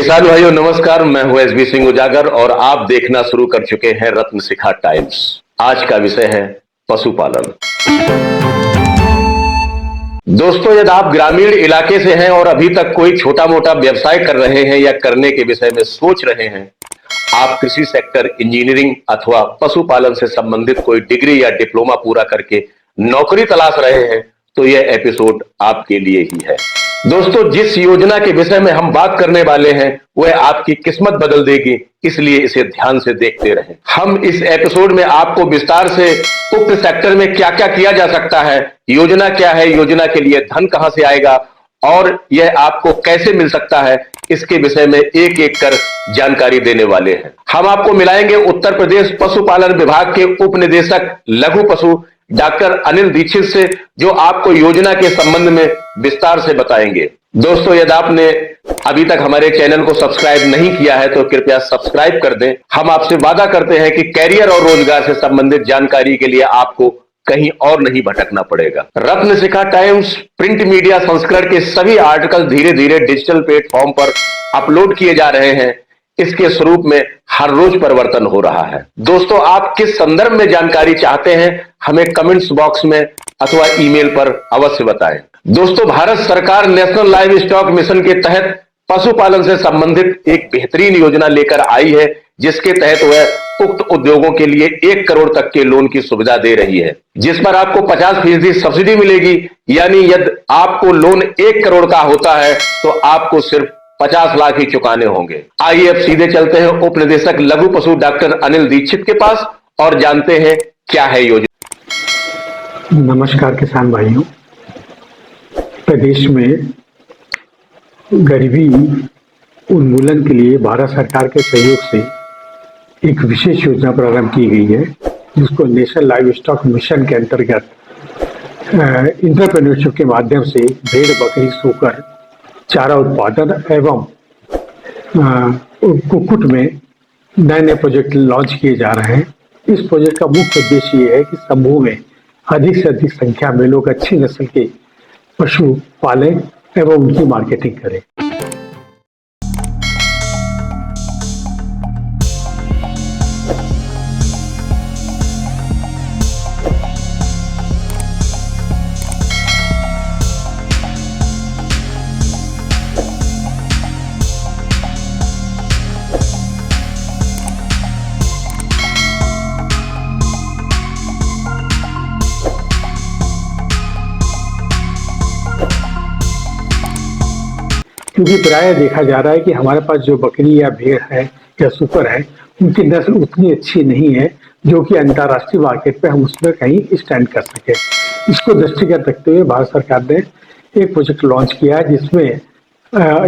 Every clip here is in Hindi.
किसान भाइयों नमस्कार। मैं हूं एसबी सिंह उजागर और आप देखना शुरू कर चुके हैं रत्न शिखा टाइम्स। आज का विषय है पशुपालन। दोस्तों, यदि आप ग्रामीण इलाके से हैं और अभी तक कोई छोटा मोटा व्यवसाय कर रहे हैं या करने के विषय में सोच रहे हैं, आप कृषि सेक्टर, इंजीनियरिंग अथवा पशुपालन से संबंधित कोई डिग्री या डिप्लोमा पूरा करके नौकरी तलाश रहे हैं, तो यह एपिसोड आपके लिए ही है। दोस्तों, जिस योजना के विषय में हम बात करने वाले हैं वह आपकी किस्मत बदल देगी, इसलिए इसे ध्यान से देखते रहें। हम इस एपिसोड में आपको विस्तार से उक्त सेक्टर में क्या क्या किया जा सकता है, योजना क्या है, योजना के लिए धन कहां से आएगा और यह आपको कैसे मिल सकता है, इसके विषय में एक एक कर जानकारी देने वाले हैं। हम आपको मिलाएंगे उत्तर प्रदेश पशुपालन विभाग के उप निदेशक लघु पशु डॉक्टर अनिल दीक्षित से, जो आपको योजना के संबंध में विस्तार से बताएंगे। दोस्तों, यदि आपने अभी तक हमारे चैनल को सब्सक्राइब नहीं किया है तो कृपया सब्सक्राइब कर दें। हम आपसे वादा करते हैं कि कैरियर और रोजगार से संबंधित जानकारी के लिए आपको कहीं और नहीं भटकना पड़ेगा। रत्न शिखा टाइम्स प्रिंट मीडिया संस्करण के सभी आर्टिकल धीरे धीरे डिजिटल प्लेटफॉर्म पर अपलोड किए जा रहे हैं। इसके स्वरूप में हर रोज परिवर्तन हो रहा है। दोस्तों, आप किस संदर्भ में जानकारी चाहते हैं, हमें कमेंट्स बॉक्स में अथवा ईमेल पर अवश्य बताएं। दोस्तों, भारत सरकार नेशनल लाइव स्टॉक मिशन के तहत पशुपालन से संबंधित एक बेहतरीन योजना लेकर आई है, जिसके तहत वह उक्त उद्योगों के लिए 1 करोड़ तक के लोन की सुविधा दे रही है, जिस पर आपको 50% सब्सिडी मिलेगी। यानी यदि आपको लोन 1 करोड़ का होता है तो आपको सिर्फ 50 लाख ही चुकाने होंगे। आइए अब सीधे चलते हैं उप निदेशक लघु पशु डॉक्टर अनिल दीक्षित के पास और जानते हैं क्या है योजना। नमस्कार किसान भाइयों। प्रदेश में गरीबी उन्मूलन के लिए भारत सरकार के सहयोग से एक विशेष योजना प्रारंभ की गई है, जिसको नेशनल लाइव स्टॉक मिशन के अंतर्गत इंटरप्रेन्योरशिप के माध्यम से भेड़, बकरी, सूकर, चारा उत्पादन एवं कुक्कुट में नए नए प्रोजेक्ट लॉन्च किए जा रहे हैं। इस प्रोजेक्ट का मुख्य उद्देश्य ये है कि समूह में अधिक से अधिक संख्या में लोग अच्छी नस्ल के पशु पालें एवं उनकी मार्केटिंग करें। क्योंकि प्राय देखा जा रहा है कि हमारे पास जो बकरी या भेड़ है या सूकर है, उनकी नस्ल उतनी अच्छी नहीं है जो कि अंतर्राष्ट्रीय मार्केट पे हम उसमें कहीं स्टैंड कर सके। इसको दृष्टिगत रखते हुए भारत सरकार ने एक प्रोजेक्ट लॉन्च किया है, जिसमें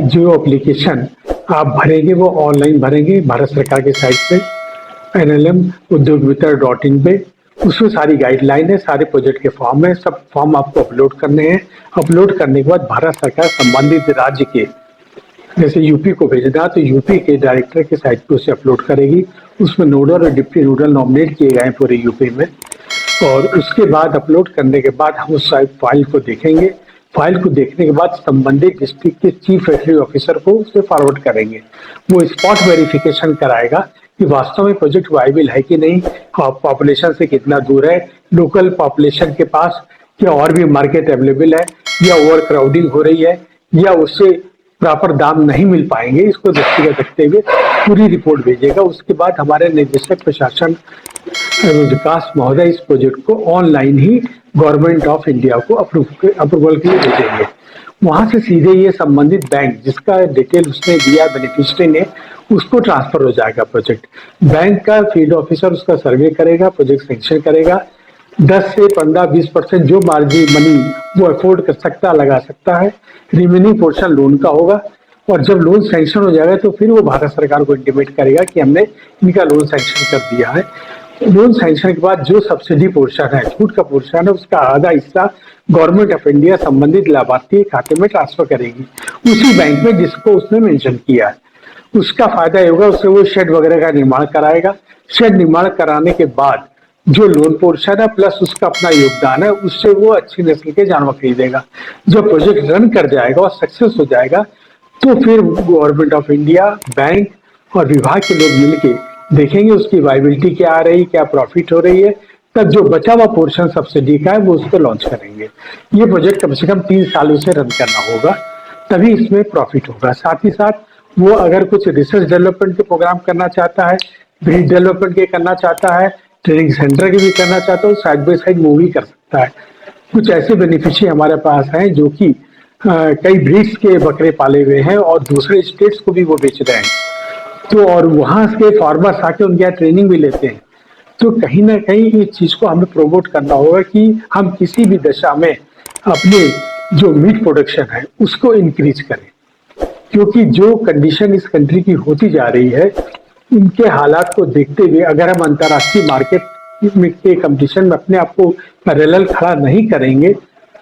जो एप्लीकेशन आप भरेंगे वो ऑनलाइन भरेंगे भारत सरकार की साइट पे NLM udyogmitar.in पे। उसमें सारी गाइडलाइन है, सारे प्रोजेक्ट के फॉर्म है, सब फॉर्म आपको अपलोड करने हैं। अपलोड करने के बाद भारत सरकार संबंधित राज्य के, जैसे यूपी को भेजना तो यूपी के डायरेक्टर के साइट पे उसे अपलोड करेगी। उसमें नोडल और डिप्टी नोडल नॉमिनेट किए गए हैं पूरे यूपी में, और उसके बाद अपलोड करने के बाद हम उस फाइल को देखेंगे। फाइल को देखने के बाद संबंधित डिस्ट्रिक्ट के चीफ वेटरनरी ऑफिसर को उसे फॉरवर्ड करेंगे। वो स्पॉट वेरिफिकेशन कराएगा कि वास्तव में प्रोजेक्ट वायबल है कि नहीं, पॉपुलेशन से कितना दूर है, लोकल पॉपुलेशन के पास क्या और भी मार्केट अवेलेबल है, या ओवर क्राउडिंग हो रही है, या उससे प्रॉपर दाम नहीं मिल पाएंगे। इसको दृष्टिगत रखते हुए पूरी रिपोर्ट भेजेगा। उसके बाद हमारे निदेशक प्रशासन विकास महोदय इस प्रोजेक्ट को online he government of India को अप्रूवल के लिए भेजेंगे। वहां से सीधे ये संबंधित बैंक, जिसका डिटेल उसने दिया बेनिफिशियरी ने, उसको ट्रांसफर हो जाएगा प्रोजेक्ट। बैंक का फील्ड ऑफिसर उसका सर्वे करेगा, प्रोजेक्ट सैंक्शन करेगा। 10 से 15-20% जो मार्जिन मनी वो अफोर्ड कर सकता लगा सकता है। रिमेनिंग पोर्शन लोन का होगा, और जब लोन सैंक्शन हो जाएगा तो फिर वो भारत सरकार को इंटीमेट करेगा कि हमने इनका लोन सैंक्शन कर दिया है। लोन सैंक्शन के बाद जो सब्सिडी पोर्शन है, छूट का पोर्शन है, उसका आधा हिस्सा गवर्नमेंट ऑफ इंडिया संबंधित लाभार्थी के खाते में ट्रांसफर करेगी, उसी बैंक में जिसको उसने मेंशन किया है। उसका फायदा ये होगा, उससे वो शेड वगैरह का निर्माण कराएगा। शेड निर्माण कराने के बाद जो लोन पोर्शन है प्लस उसका अपना योगदान है, उससे वो अच्छी नस्ल के जानवर खरीदेगा। जब प्रोजेक्ट रन कर जाएगा और सक्सेस हो जाएगा तो फिर गवर्नमेंट ऑफ इंडिया, बैंक और विभाग के लोग मिलके देखेंगे उसकी वायबिलिटी क्या आ रही, क्या प्रॉफिट हो रही है, तब जो बचा हुआ पोर्शन सब्सिडी का है वो उसको लॉन्च करेंगे। ये प्रोजेक्ट कम से कम 3 सालों से रन करना होगा, तभी इसमें प्रॉफिट होगा। साथ ही साथ वो अगर कुछ रिसर्च डेवलपमेंट के प्रोग्राम करना चाहता है, ब्रीड डेवलपमेंट के करना चाहता है, ट्रेनिंग सेंटर के भी करना चाहता है, साइड बाय साइड मूव भी कर सकता है। कुछ ऐसे बेनिफिशियरी हमारे पास हैं जो कि कई ब्रीड्स के बकरे पाले हुए हैं और दूसरे स्टेट्स को भी वो बेच रहे हैं। तो और वहां के फार्मर्स आके उनके यहाँ ट्रेनिंग भी लेते हैं। तो कहीं ना कहीं इस चीज को हमें प्रोमोट करना होगा कि हम किसी भी दशा में अपने जो मीट प्रोडक्शन है उसको इंक्रीज करें, क्योंकि जो कंडीशन इस कंट्री की होती जा रही है इनके हालात को देखते हुए अगर हम अंतर्राष्ट्रीय मार्केट के कंपटीशन में अपने आप को पैरेलल खड़ा नहीं करेंगे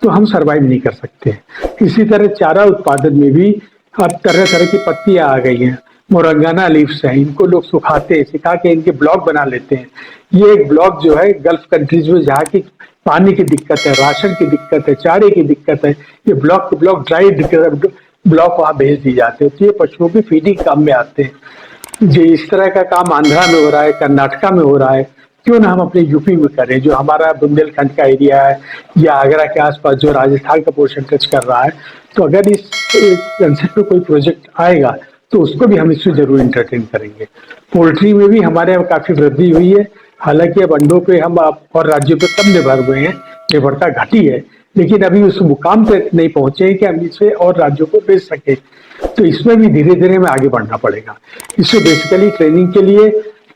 तो हम सरवाइव नहीं कर सकते। इसी तरह चारा उत्पादन में भी अब तरह तरह की पत्तियां आ गई हैं, मोरंगाना लीव्स हैं, इनको लोग सुखाते हैं, सिखा के इनके ब्लॉक बना लेते हैं। ये एक ब्लॉक जो है गल्फ कंट्रीज में जहाँ की पानी की दिक्कत है, राशन की दिक्कत है, चारे की दिक्कत है, ये ब्लॉक के ब्लॉक ड्राई ब्लॉक वहाँ भेज दिए जाते हैं। तो ये पशुओं की फीडिंग काम में आते हैं। जो इस तरह का काम आंध्रा में हो रहा है, कर्नाटका में हो रहा है, क्यों ना हम अपने यूपी में करें, जो हमारा बुंदेलखंड का एरिया है या आगरा के आसपास जो राजस्थान का पोर्शन टच कर रहा है। तो अगर इस कंसेप्ट में कोई प्रोजेक्ट आएगा तो उसको भी हम इसमें जरूर इंटरटेन करेंगे। पोल्ट्री में भी हमारे यहाँ काफी वृद्धि हुई है, हालांकि अब अंडों पे हम और राज्यों पे कम निर्भर हुए हैं, निर्भरता घटी है, लेकिन अभी उस मुकाम पे नहीं पहुंचे कि हम इसे और राज्यों को बेच सके। तो इसमें भी धीरे धीरे हमें आगे बढ़ना पड़ेगा। इसमें बेसिकली ट्रेनिंग के लिए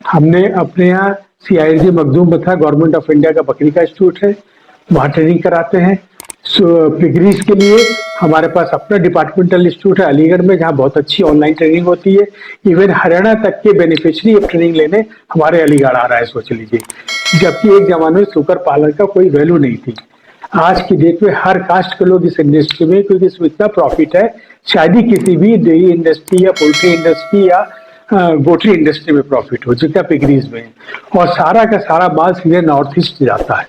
हमने अपने यहाँ CIRG मखदूम बथा गवर्नमेंट ऑफ इंडिया का बकरी का इंस्टीट्यूट है, वहाँ ट्रेनिंग कराते हैं। पिगरीज के लिए हमारे पास अपना डिपार्टमेंटल इंस्टीट्यूट है अलीगढ़ में, जहाँ बहुत अच्छी ऑनलाइन ट्रेनिंग होती है। इवन हरियाणा तक के बेनिफिशियरी अब ट्रेनिंग लेने हमारे अलीगढ़ आ रहा है, सोच लीजिए। जबकि एक जमाने में सुकर पालन का कोई वैल्यू नहीं थी। आज की डेट में हर कास्ट के लोग इस इंडस्ट्री में, क्योंकि इसमें इतना प्रॉफिट है, शायद ही किसी भी डेयरी इंडस्ट्री या पोल्ट्री इंडस्ट्री या गोट्री इंडस्ट्री में प्रॉफिट हो जितना पिगरीज में, और सारा का सारा माल सीधे नॉर्थ ईस्ट जाता है।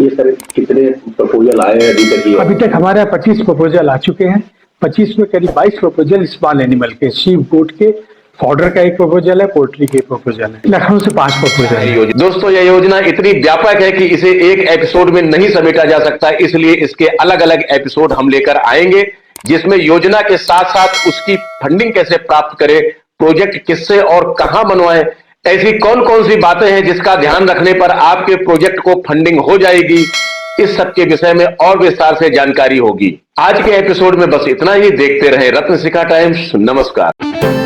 ये सर कितने प्रपोजल आए हैं अभी तक? अभी तक हमारे यहाँ 25 प्रपोजल आ चुके हैं। 25 में करीब 22 प्रपोजल स्मॉल एनिमल के, शीप गोट के, फॉडर का एक प्रपोजल है, पोल्ट्री के प्रपोजल है, लखनऊ से 5 प्रपोजल है। दोस्तों यह योजना इतनी व्यापक है कि इसे एक एपिसोड में नहीं समेटा जा सकता, इसलिए इसके अलग अलग एपिसोड हम लेकर आएंगे, जिसमें योजना के साथ साथ उसकी फंडिंग कैसे प्राप्त करें, प्रोजेक्ट किससे और कहां बनवाएं, ऐसी कौन कौन सी बातें हैं जिसका ध्यान रखने पर आपके प्रोजेक्ट को फंडिंग हो जाएगी, इस सब के विषय में और विस्तार से जानकारी होगी। आज के एपिसोड में बस इतना ही। देखते रहें रत्न शिखा टाइम्स। नमस्कार।